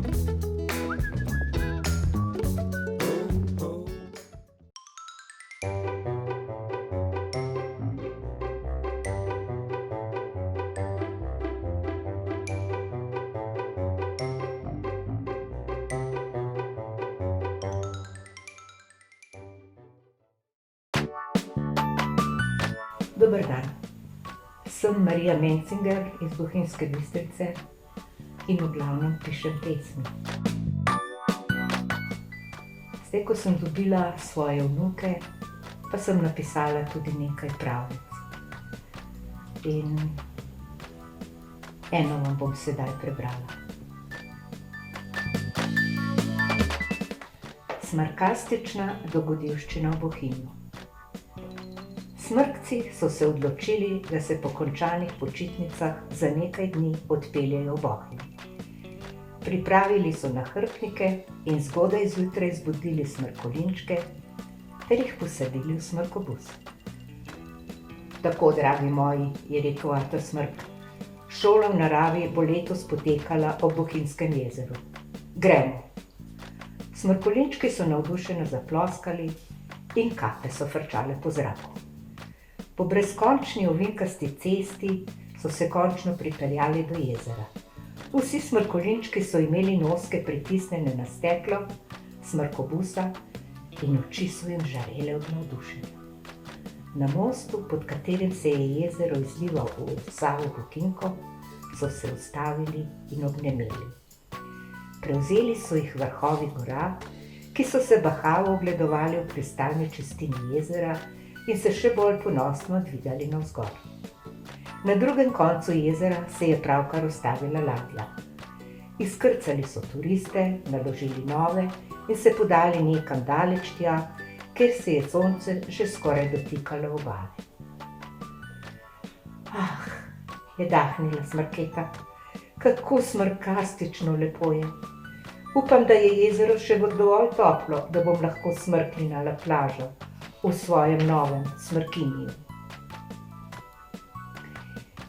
Dober dan, sem Marija Mencinger iz Bohinjske Bistrice in v glavnem pišem pesmi. Zdaj, ko sem dobila svoje vnuke, pa sem napisala tudi nekaj pravljic. In eno vam bom sedaj prebrala. Smrkastična dogodivščina v Bohinju. Smrkci so se odločili, da se po končanih počitnicah za nekaj dni odpeljejo v Bohinj. Pripravili so nahrbtnike in zgodaj zjutraj zbudili smrkolinčke ter jih posadili v smrkobus. Tako, dragi moji, je rekel ata Smrk, šola v naravi bo letos potekala ob Bohinjskem jezeru. Gremo! Smrkolinčki so navdušeno zaploskali in kape so frčale po zraku. Po brezkončni ovinkasti cesti so se končno pripeljali do jezera. Vsi smrkolinčki so imeli noske pritisnjene na steklo smrkobusa in oči so jim žarele od navdušenja. Na mostu, pod katerim se je jezero izlival v Savo Bohinjko, so se ustavili in obnemeli. Prevzeli so jih vrhovi gora, ki so se bahavo ogledovali v kristalni čistini jezera in se še bolj ponosno dvigali navzgor. Na drugem koncu jezera se je pravkar ustavila ladja. Izkrcali so turiste, naložili nove in se podali nekam daleč tja, kjer se je sonce že skoraj dotikalo obale. Ah, je dahnila Smrketa, kako smrkastično lepo je. Upam, da je jezero še dovolj toplo, da bom lahko smrknila na plažo v svojem novem Smrkiniju.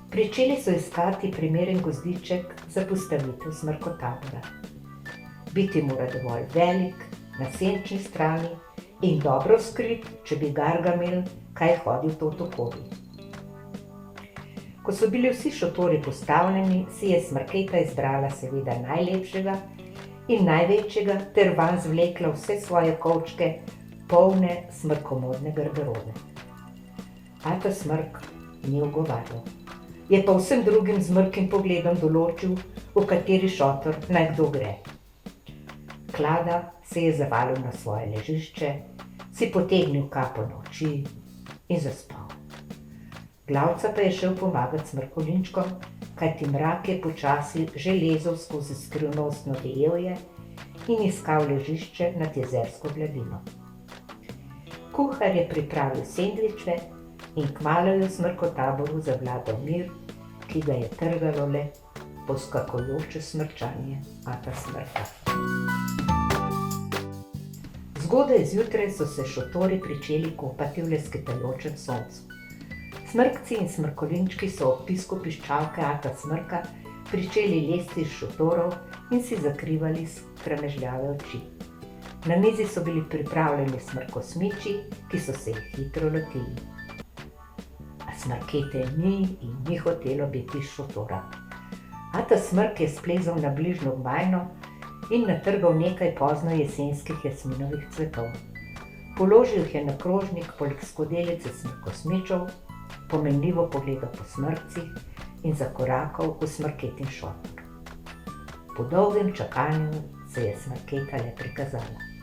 Pričeli so iskati primeren gozdiček za postavitev smrkotabora. Biti mora dovolj velik, na senčni strani in dobro skrit, če bi Gargamel kaj hodil to tokovi. Ko so bili vsi šotori postavljeni, si je Smrketa izbrala seveda najlepšega in največjega ter vanj zvlekla vse svoje kovčke, polne smrkomodne garderobe. Ata Smrk ni ugovarjal. Je pa vsem drugim z mrkim pogledom določil, v kateri šotor naj kdo gre. Klada se je zavalil na svoje ležišče, si potegnil kapo na oči in zaspal. Glavca pa je šel pomagat smrkolinčkom, kajti mrak je počasi že lezel skozi skrivnostno dejevje in iskal ležišče nad jezersko gladino. Kuhar je pripravil sendviče in kmalu je v smrkotaboru zavladal mir, ki ga je trgalo le poskakujoče smrčanje ata Smrka. Zgodaj zjutraj so se šotori pričeli kopati v lesketajočem soncu. Smrkci in smrkolinčki so ob pisku piščalke ata Smrka pričeli lesti iz šotorov in si zakrivali sramežljave oči. Na mizi so bili pripravljeni smrkosmiči, ki so se jih hitro lotili. A Smrkete ni in ni hotelo biti iz šotora. Ata Smrk je splezal na bližnjo gmajno in natrgal nekaj pozno jesenskih jasminovih cvetov. Položil jih je na krožnik poleg skodelice smrkosmičev, pomenljivo pogledal po smrkcih in zakorakal v Smrketin šotor. Po dolgem čakanju se je Smrketa le prikazala.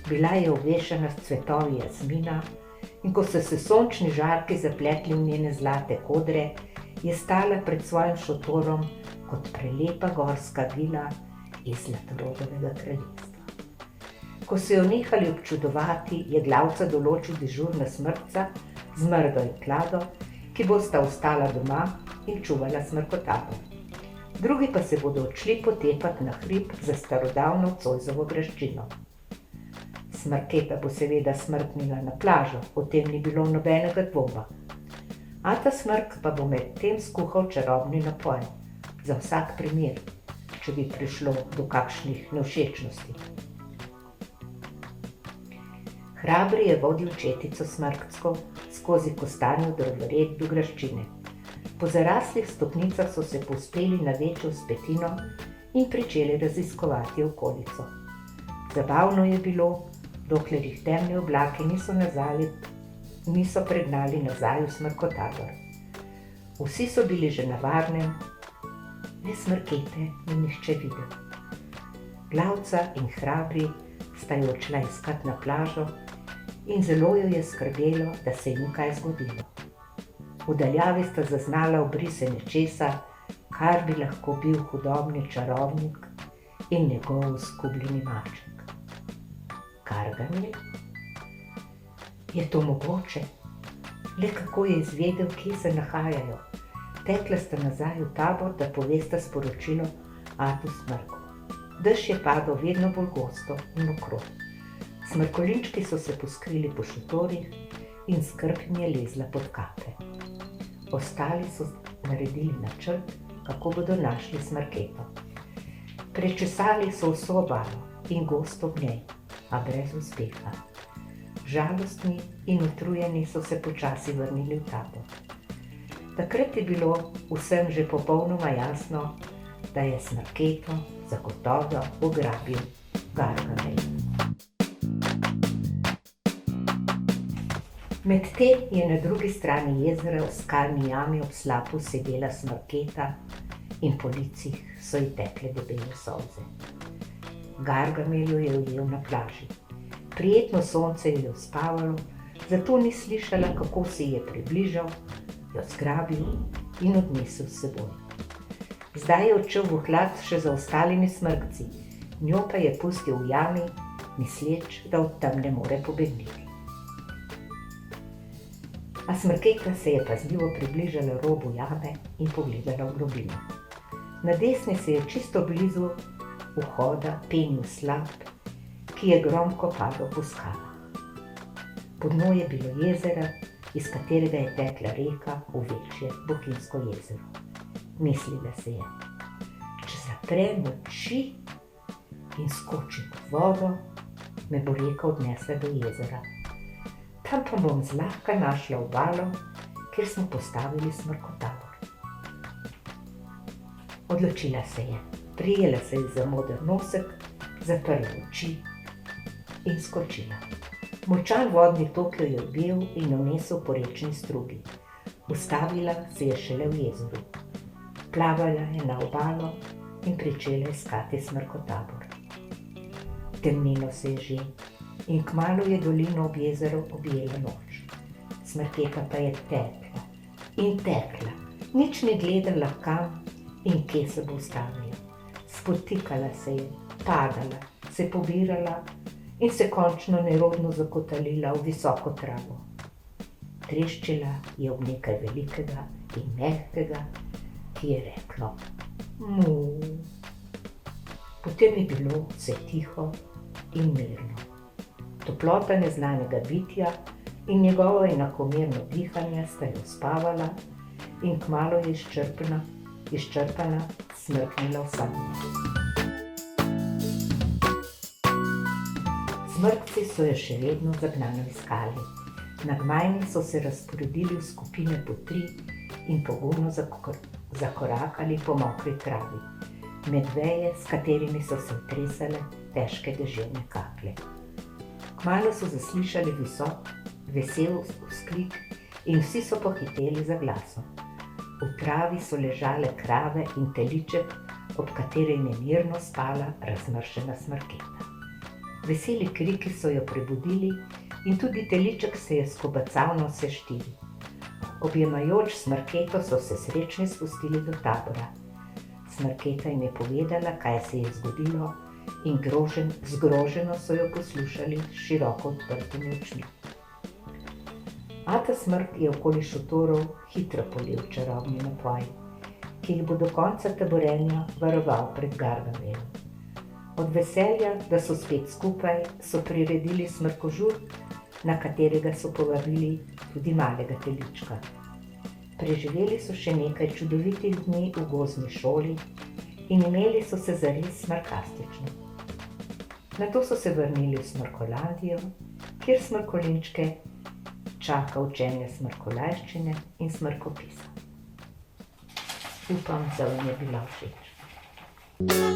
Bila je obešena s cvetovi jasmina in ko so se sončni žarki zapletli v njene zlate kodre, je stala pred svojim šotorom kot prelepa gorska vila iz Zlatorodovega kraljestva. Ko so jo nehali občudovati, je glavca določil dežurna Smrkca z Mrdo in Klado, ki bosta ostala doma in čuvala smrkotabor. Drugi pa se bodo odšli potepat na hrib za starodavno Cojzovo graščino. Smrketa bo seveda smrknila na plažo, o tem ni bilo nobenega dvoma. Ata Smrk pa bo med tem skuhal čarobni napoj, za vsak primer, če bi prišlo do kakšnih nevšečnosti. Hrabri je vodil četico Smrkcev skozi kostanjo drvored do graščine. Po zaraslih stopnicah so se povzpeli na večjo vzpetino in pričeli raziskovati okolico. Zabavno je bilo, dokler jih temni oblaki niso pregnali nazaj v Smrkotabor. Vsi so bili že na varnem, le Smrkete ni nihče videl. Glavca in Hrabri sta jo odšla iskat na plažo in zelo jo je skrbelo, da se ji ni kaj zgodilo. V daljavi sta zaznala obrise nečesa, kar bi lahko bil hudobni čarovnik in njegov izgubljeni maček. Gargamel? Je to mogoče? Le kako je izvedel, kje se nahajajo? Tekla sta nazaj v tabor, da povesta sporočilo atu Smrku. Dež je padal vedno bolj gosto in mokro. Smrkolinčki so se poskrili po šotorih in skrb jim je lezla pod kape. Ostali so naredili načrt, kako bodo našli Smrketo. Prečesali so vso obalo in gozd ob njej, a brez uspeha. Žalostni in utrujeni so se počasi vrnili v tabor. Takrat je bilo vsem že popolnoma jasno, da je Smrketo zagotovo ugrabil Gargamel. Medtem je na drugi strani jezera v skalni jami ob slapu sedela Smrketa in po licih so ji tekle debele solze. Gargamel jo je ujel na plaži. Prijetno sonce jo je uspavalo, zato ni slišala, kako se ji je približal, jo zgrabil in odnesel s seboj. Zdaj je odšel v hlad še za ostalimi smrkci, njo pa je pustil v jami, misleč, da od tam ne more pobegniti. A Smrketa se je pazljivo približala robu jame in pogledala v globino. Na desni se je čisto blizu vhoda penil slap, ki je gromko padal po skalah. Pod njo je bilo jezero, iz katerega je tekla reka v večje Bohinjsko jezero. Mislila se je, če zaprem oči in skočim v vodo, me bo reka odnesla do jezera. Tam pa bom zlahka našla obalo, kjer smo postavili Smrkotabor. Odločila se je, prijela se je za moder nosek, zaprla oči in skočila. Močan vodni tok jo je objel in jo nesel po rečni strugi. Ustavila se je šele v jezeru. Plavala je na obalo in pričela iskati Smrkotabor. Temnilo se je že in kmalu je dolino ob jezeru objela noč. Smrketa pa je tekla in tekla, nič ne gledala kam in kje se bo ustavila. Spotikala se je, padala, se pobirala in se končno nerodno zakotalila v visoko travo. Treščila je ob nekaj velikega in mehkega, ki je reklo mu. Potem je bilo vse tiho in mirno. Toplota neznanega bitja in njegovo enakomerno dihanje sta jo spavala in kmalu je izčrpana smrknila v sanje. Smrkci so jo še vedno zagnano iskali. Na gmajni so se razporedili v skupine po 3 in pogumno zakorakali po mokri travi, med veje, s katerimi so se utresale težke deževne kaplje. Kmalu so zaslišali vesel vzklik in vsi so pohiteli za glasom. V travi so ležale krave in teliček, ob katerem je mirno spala razmršena Smrketa. Veseli kriki so jo prebudili in tudi teliček se je skobacal na vse 4. Objemajoč Smrketo so se srečni spustili do tabora. Smrketa jim je povedala, kaj se je zgodilo, in zgroženo so jo poslušali s široko odprtimi očmi. Ata Smrk je okoli šotorov hitro polil čarobni napoj, ki jih bo do konca taborenja varoval pred Gargamelom. Od veselja, da so spet skupaj, so priredili smrkožur, na katerega so povabili tudi malega telička. Preživeli so še nekaj čudovitih dni v gozdni šoli in imeli so se zares smrkastično. Nato so se vrnili v Smrkolandijo, kjer smrkolinčke čaka učenje smrkoljščine in smrkopisa. Upam, da vam je bila všeč.